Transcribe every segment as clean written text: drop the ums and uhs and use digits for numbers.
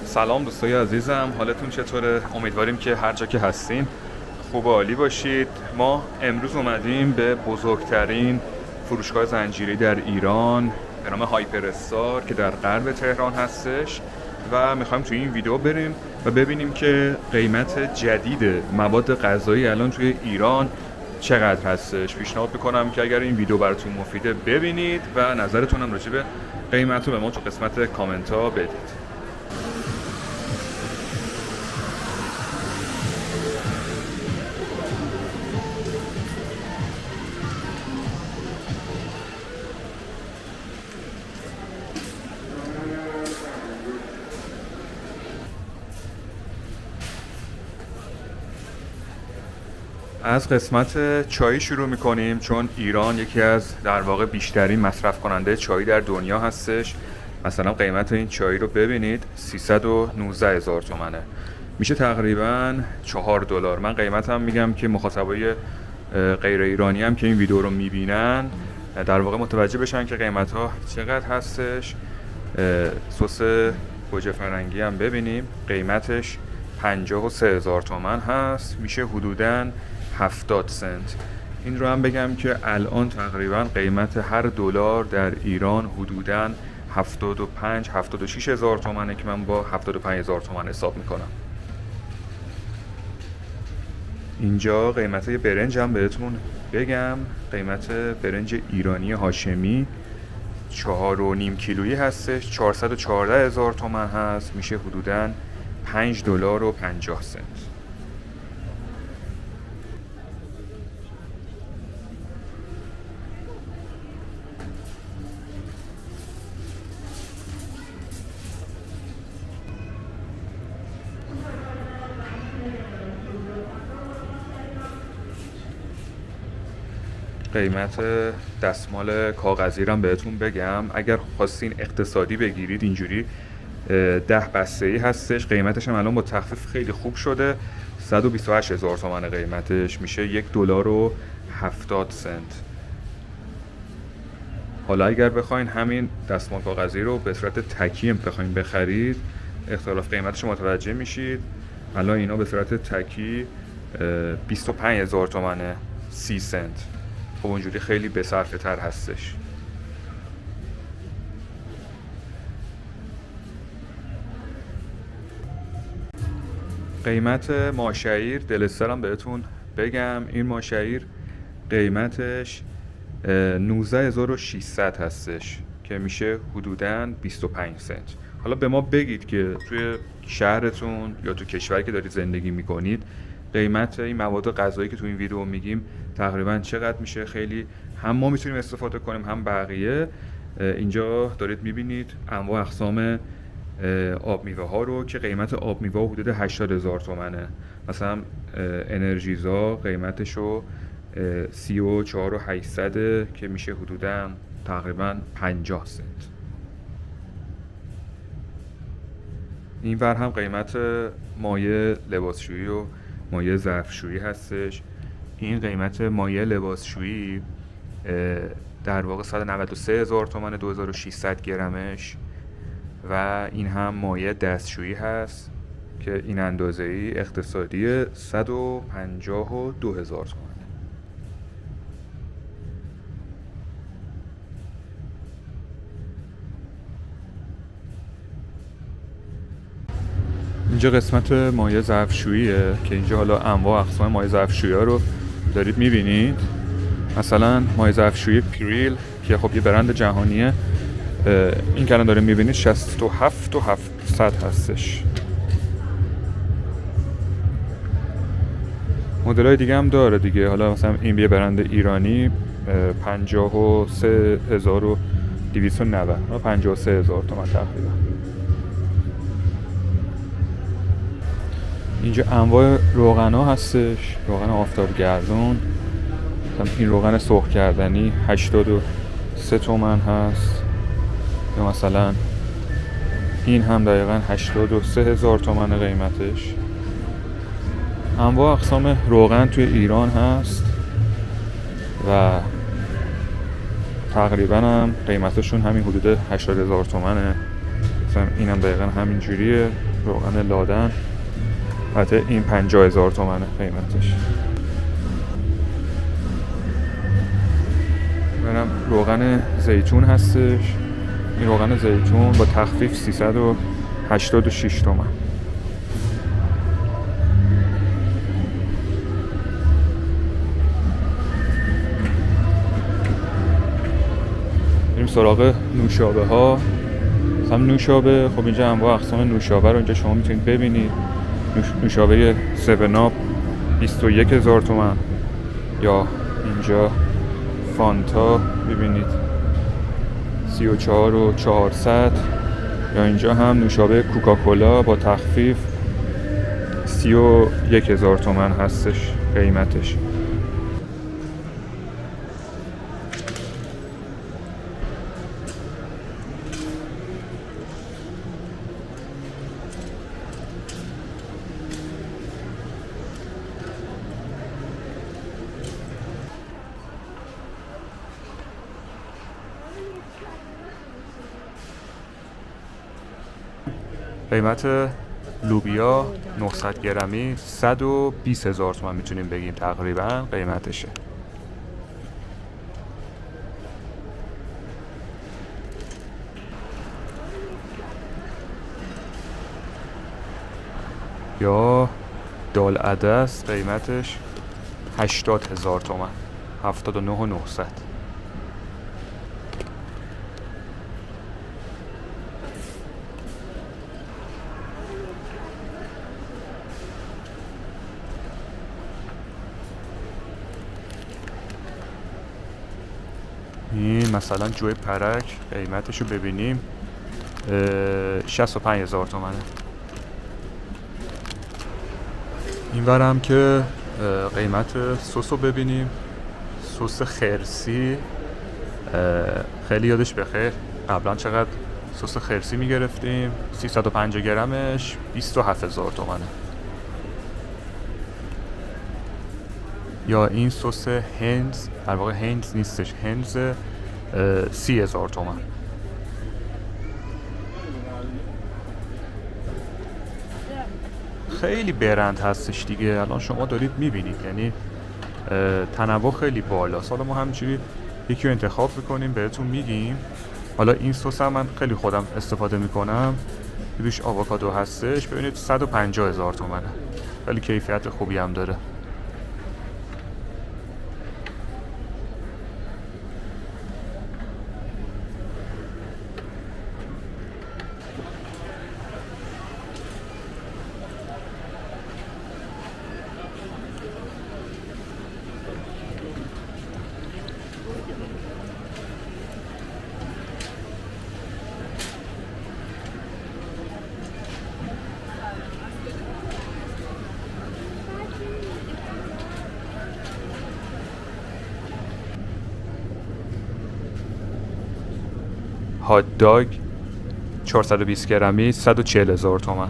سلام دوستای عزیزم، حالتون چطوره؟ امیدواریم که هر جا که هستین خوب و عالی باشید. ما امروز اومدیم به بزرگترین فروشگاه زنجیره‌ای در ایران به نام هایپر استار که در غرب تهران هستش و میخوایم توی این ویدیو بریم و ببینیم که قیمت جدید مواد غذایی الان توی ایران چقدر هستش. پیشنهاد میکنم که اگر این ویدیو براتون مفیده ببینید و نظرتون هم راجع به قیمت رو به ما تو قسمت کامنت ها بدید. از قسمت چای شروع میکنیم چون ایران یکی از در واقع بیشترین مصرف کننده چای در دنیا هستش. مثلا قیمت این چای رو ببینید 319,000 تومنه، میشه تقریبا $4. من قیمتم میگم که مخاطبای غیر ایرانی هم که این ویدیو رو میبینن در واقع متوجه بشن که قیمت ها چقدر هستش. سس گوجه فرنگی هم ببینیم قیمتش 53,000 تومن هست، میشه حدوداً 70 سنت. این رو هم بگم که الان تقریبا قیمت هر دلار در ایران حدوداً 76,000 تومنه که من با 75,000 تومن حساب میکنم. اینجا قیمت برنج هم بهتون بگم. قیمت برنج ایرانی هاشمی 4.5 کیلویی هستش، 414,000 تومن هست، میشه حدوداً $5.50. قیمت دستمال کاغذی رو بهتون بگم. اگر خواستین اقتصادی بگیرید اینجوری 10 بسته‌ای هستش، قیمتش هم الان با تخفیف خیلی خوب شده، 128,000 تومان قیمتش، میشه $1.70. حالا اگر بخواین همین دستمال کاغذی رو به صورت تکی بخواین بخرید اختلاف قیمتش متوجه میشید. الان اینا به صورت تکی 25,000 تومانه 30 سنت. خب اونجوری خیلی بصرفه تر هستش. قیمت ماشعیر دلسترم بهتون بگم. این ماشعیر قیمتش 19,600 هستش که میشه حدوداً 25 سنت. حالا به ما بگید که توی شهرتون یا تو کشوری که دارید زندگی میکنید قیمت این مواد غذایی که تو این ویدیو میگیم تقریبا چقدر میشه. خیلی هم ما میتونیم استفاده کنیم هم بقیه. اینجا دارید میبینید انواع اقسام آب میوه ها رو که قیمت آب میوه حدود 80,000 تومنه. مثلا انرژیزا قیمتشو 34,800 که میشه حدوداً تقریبا 50 سنت. این ور هم قیمت مایع لباسشویی و مایع ظرفشویی هستش. این قیمت مایع لباسشویی در واقع 193,000 تومان 2600 گرمش و این هم مایع دستشویی هست که این اندازه‌ای اقتصادی 152,000 تومان. اینجا قسمت مایع ظرفشوییه که اینجا حالا انواع اقسام مایع ظرفشویی ها رو دارید میبینید. مثلا مایع ظرفشویی پریل که خب یه برند جهانیه، این که الان دارید میبینید 67,700 هستش. مدل های دیگه هم داره دیگه. حالا مثلا این یه برند ایرانی 53,290 53,000 تومان تقریبا. اینجا انواع روغن ها هستش، روغن آفتابگردون. این روغن سرخ کردنی 83 تومن هست، یا مثلا این هم دقیقا 83,000 تومن قیمتش. انواع اقسام روغن توی ایران هست و تقریبا هم قیمتشون همین حدود 80,000 تومنه. مثلا اینم دقیقا همین جوریه. روغن لادن، البته این 50,000 تومنه قیمتش. برم روغن زیتون هستش. این روغن زیتون با تخفیف 386 تومن. بریم سراغ نوشابه ها. مثلا نوشابه، خب اینجا انواع اقسام نوشابه رو اینجا شما میتونید ببینید. نوشابه 7 آپ 21,000 تومن، یا اینجا فانتا ببینید 34,400، یا اینجا هم نوشابه کوکاکولا با تخفیف 31,000 تومن هستش قیمتش. قیمت لوبیا 900 گرمی 120,000 تومان میتونیم بگیم تقریبا قیمتشه. یا دال عدس قیمتش 80,000 تومان، 79,900. این مثلا جوی پرک قیمتشو ببینیم 65,000 تومنه. این ورم که قیمت سس رو ببینیم، سس خرسی. خیلی یادش بخیر قبلا چقدر سس خرسی میگرفتیم. 350 گرمش 27,000 تومنه. یا این سس هنز، در واقع هنز نیستش، هنز 30,000 تومان. خیلی برند هستش دیگه، الان شما دارید میبینید، یعنی تنوع خیلی بالاست. حالا ما همینجوری یکی رو انتخاب میکنیم بهتون میگیم. حالا این سس هم من خیلی خودم استفاده میکنم، روش آووکادو هستش. ببینید 150,000 تومنه، خیلی کیفیت خوبی هم داره. هات داگ 420 گرمی 140,000 تومان.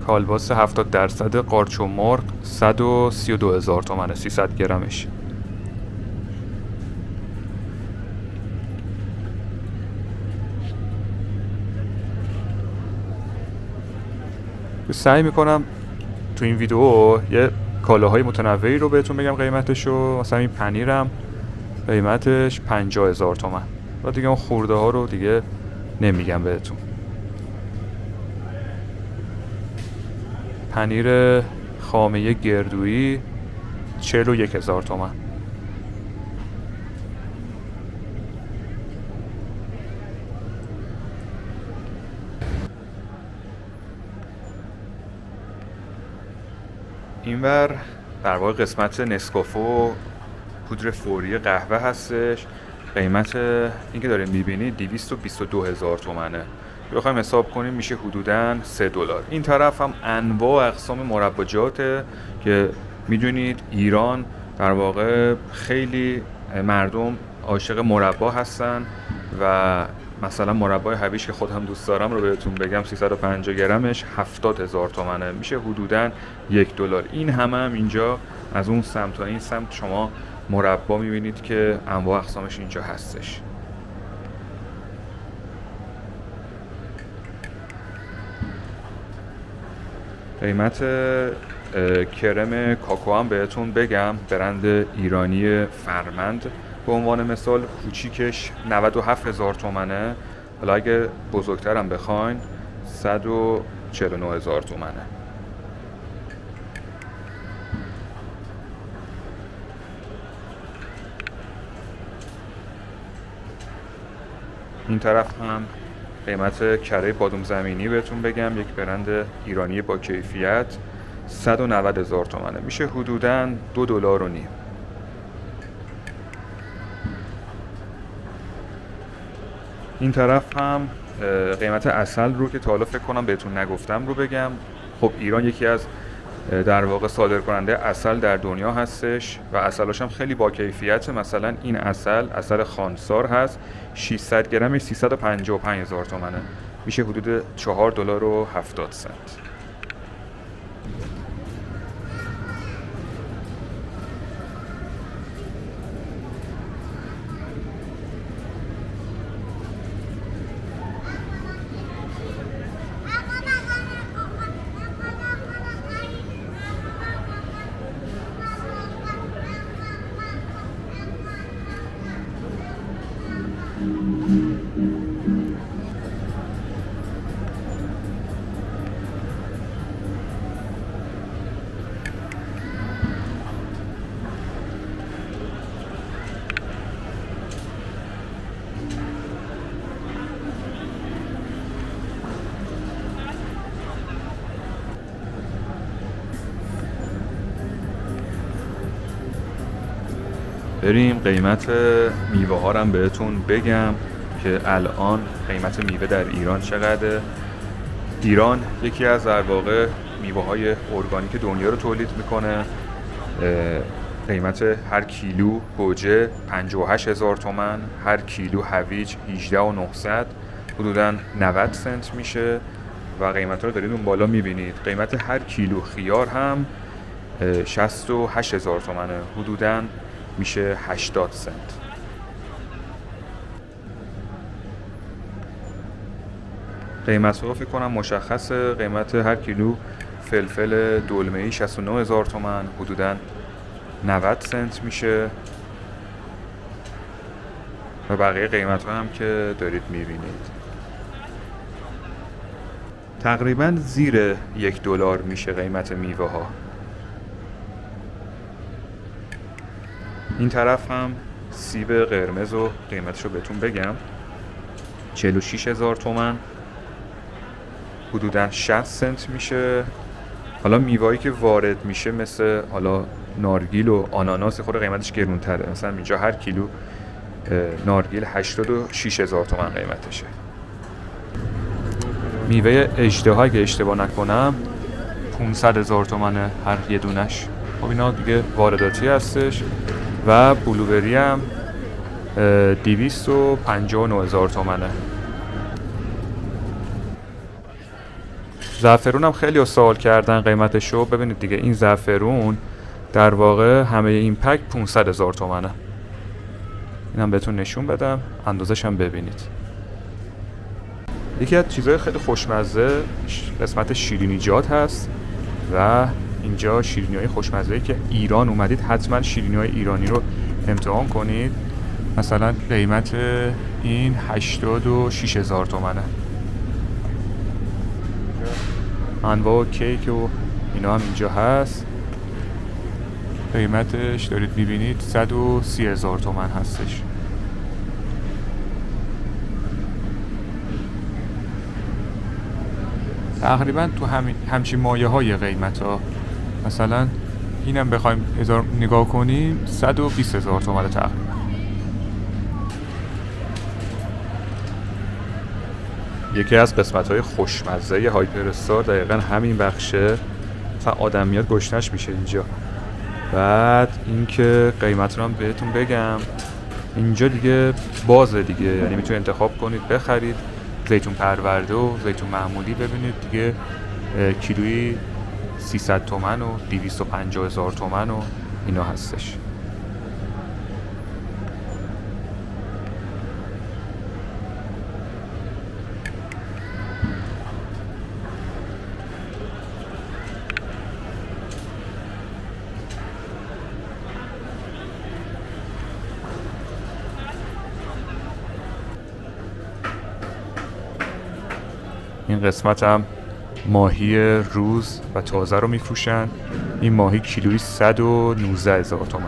کالباس 70% قارچ و مرغ 132,000 تومانه 300 گرمش. سعی میکنم تو این ویدیو یه کالاهای متنوعی رو بهتون بگم قیمتشو. مثلا این پنیرم قیمتش 50,000 تومان و دیگه اون خورده ها رو دیگه نمیگم بهتون. پنیر خامه گردویی 41,000 تومان. اینور در واقع قسمت نسکافه و پودر فوری قهوه هستش. قیمت این که داریم میبینید 222,000 تومنه. بخوایم حساب کنیم میشه حدوداً $3. این طرف هم انواع اقسام مرباجاته که میدونید ایران در واقع خیلی مردم عاشق مربا هستن و مثلا مربای هویج که خودم دوست دارم رو بهتون بگم 350 گرمش 70,000 تومنه، میشه حدوداً $1. این هم اینجا از اون سمت تا این سمت شما مربا میبینید که انواع اقسامش اینجا هستش. قیمت کرم کاکو هم بهتون بگم، برند ایرانی فرمند به عنوان مثال کوچیکش 97,000 تومنه، حالا اگه بزرگترم بخواین 149,000 تومنه. این طرف هم قیمت کره بادوم زمینی بهتون بگم، یک برند ایرانی با کیفیت 190,000 تومنه، میشه حدوداً $2.5. این طرف هم قیمت عسل رو که تا حالا فکر کنم بهتون نگفتم رو بگم. خب ایران یکی از در واقع صادر کننده عسل در دنیا هستش و عسلاش هم خیلی با کیفیت. مثلا این عسل خانسار هست، 600 گرمش 355,000 تومنه، میشه حدود $4.70. بریم قیمت میوه ها رو بهتون بگم که الان قیمت میوه در ایران چقدره. ایران یکی از در واقع میوه های ارگانیک دنیا رو تولید میکنه. قیمت هر کیلو گوجه 58,000 تومان، هر کیلو هویج 18,900، حدوداً 90 سنت میشه و قیمت رو دارید اون بالا میبینید. قیمت هر کیلو خیار هم 68,000 تومانه، حدوداً میشه 80 سنت. قیمت ها فکر کنم مشخصه. قیمت هر کیلو فلفل دلمه‌ای 69,000 تومان، حدوداً 90 سنت میشه و بقیه قیمت ها هم که دارید میبینید تقریباً زیر $1 میشه قیمت میوه ها. این طرف هم سیب قرمز و قیمتش رو بهتون بگم، 46,000 تومان، حدوداً 60 سنت میشه. حالا میوه‌ای که وارد میشه مثل حالا نارگیل و آناناس خود قیمتش گرونتره. مثلا اینجا هر کیلو نارگیل 86,000 تومان قیمتشه. میوه اژدها که اشتباه نکنم 500,000 تومانه هر یه دونش. خب اینا دیگه وارداتی هستش. و بلوبری هم 259,000 تومانه. زعفرون هم خیلی سوال کردن قیمتشو. ببینید دیگه این زعفرون در واقع همه این پک 500,000 تومانه. اینم بهتون نشون بدم، اندازش هم ببینید. یکی از چیزهای خیلی خوشمزه قسمت شیرینیجات هست و اینجا شیرینی‌های خوشمزه‌ای که ایران اومدید حتما شیرینی‌های ایرانی رو امتحان کنید. مثلا قیمت این 86,000 تومانه. انواع کیک و اینا هم اینجا هست. قیمتش دارید می‌بینید 130,000 تومان هستش. تقریبا تو همچین مایه های قیمت ها. مثلا اینم بخوایم نگاه کنیم 120,000 تومان تقریبا. یکی از قسمت های خوشمزه هایپر استار دقیقا همین بخشه. مثلا آدم میاد گشنش میشه اینجا. بعد اینکه قیمت رو هم بهتون بگم، اینجا دیگه بازه دیگه، یعنی میتونید انتخاب کنید بخرید. زیتون پرورده و زیتون معمولی ببینید دیگه کیلویی 300 تومن و 250,000 تومن و اینا هستش. این قسمت هم ماهی روز و تازه رو میفروشن. این ماهی کیلویی 119,000 تومنه.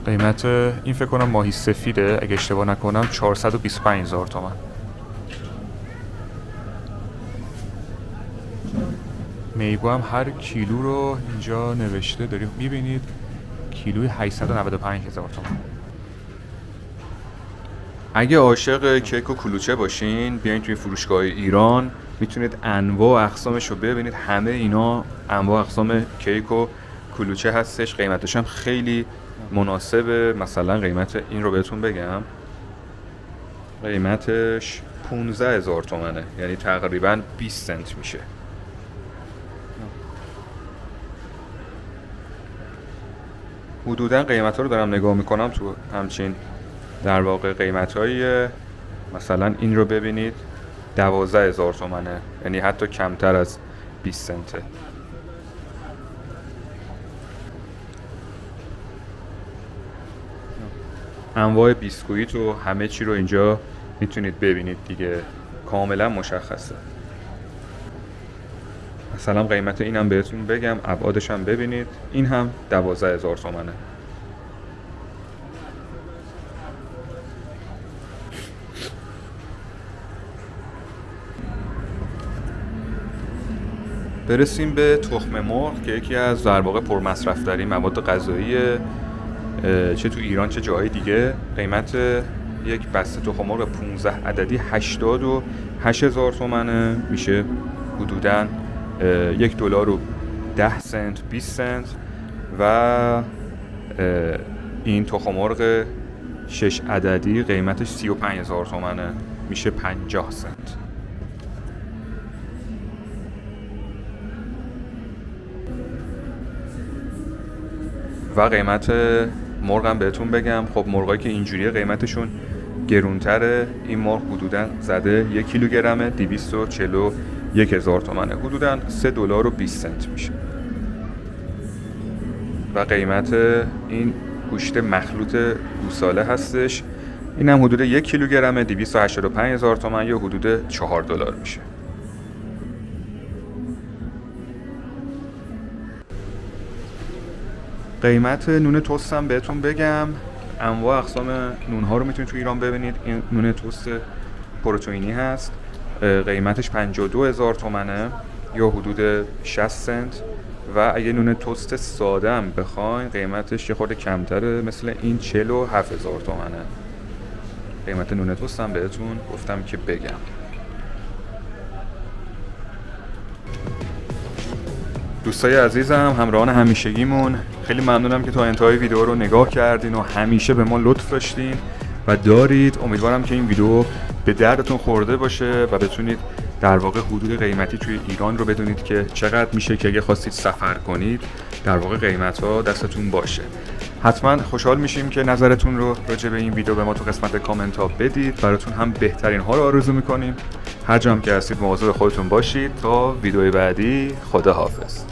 قیمت این فکر کنم ماهی سفیده، اگه اشتباه نکنم 425,000 تومان. میگو هم هر کیلو رو اینجا نوشته داریم میبینید، کیلوی 895,000 تومان. اگه عاشق کیک و کلوچه باشین بیاین توی فروشگاه ایران، میتونید انواع و اقسامش رو ببینید. همه اینا انواع و اقسام کیک و کلوچه هستش، قیمتش هم خیلی مناسبه. مثلا قیمت این رو بهتون بگم، قیمتش 15,000 تومنه، یعنی تقریبا 20 سنت میشه. حدودا قیمت ها رو دارم نگاه میکنم تو همچین در واقع قیمت های، مثلا این رو ببینید 12,000 تومنه، یعنی حتی کمتر از 20 سنته. انواع بیسکویت و همه چی رو اینجا میتونید ببینید دیگه، کاملا مشخصه. مثلا قیمت اینم بهتون بگم، ابعادش هم ببینید، این هم 12,000 تومنه. برسیم به تخم مرغ که یکی از در واقع پرمصرف‌ترین مواد غذایی چه تو ایران چه جاهای دیگه. قیمت یک بسته تخم مرغ 15 عددی 88,000 تومنه، میشه حدوداً $1 10 سنت 20 سنت. و این تخم مرغ 6 عددی قیمتش 35,000 تومنه، میشه 50 سنت. و قیمت مرغم بهتون بگم، خب مرغایی که اینجوریه قیمتشون گرونتره. این مرغ حدوداً زده 1 کیلوگرمه 241,000 تومنه، حدوداً $3.20 سنت میشه. و قیمت این گوشت مخلوط گوساله هستش، این هم حدود 1 کیلوگرمه 285,000 تومن یا حدود $4 میشه. قیمت نون توست هم بهتون بگم، انواع اقسام نون ها رو میتونید تو ایران ببینید. این نون توست پروتئینی هست، قیمتش 52,000 تومنه یا حدود 60 سنت. و اگه نون توست ساده هم بخواین قیمتش یه خورده کمتره، مثل این 47,000 تومنه. قیمت نون توست هم بهتون گفتم که بگم. دوستای عزیزم، همراهان همیشگیمون، خیلی ممنونم که تا انتهای ویدیو رو نگاه کردین و همیشه به ما لطف داشتین و دارید. امیدوارم که این ویدیو به دردتون خورده باشه و بتونید در واقع حدود قیمتی توی ایران رو بدونید که چقدر میشه، که اگه خواستید سفر کنید در واقع قیمت ها دستتون باشه. حتما خوشحال میشیم که نظرتون رو راجع به این ویدیو به ما تو قسمت کامنت ها بدید. براتون هم بهترین ها رو آرزو میکنیم. هر جا هم که هستید مواظب خودتون باشید. تا ویدیو بعدی، خدا حافظ.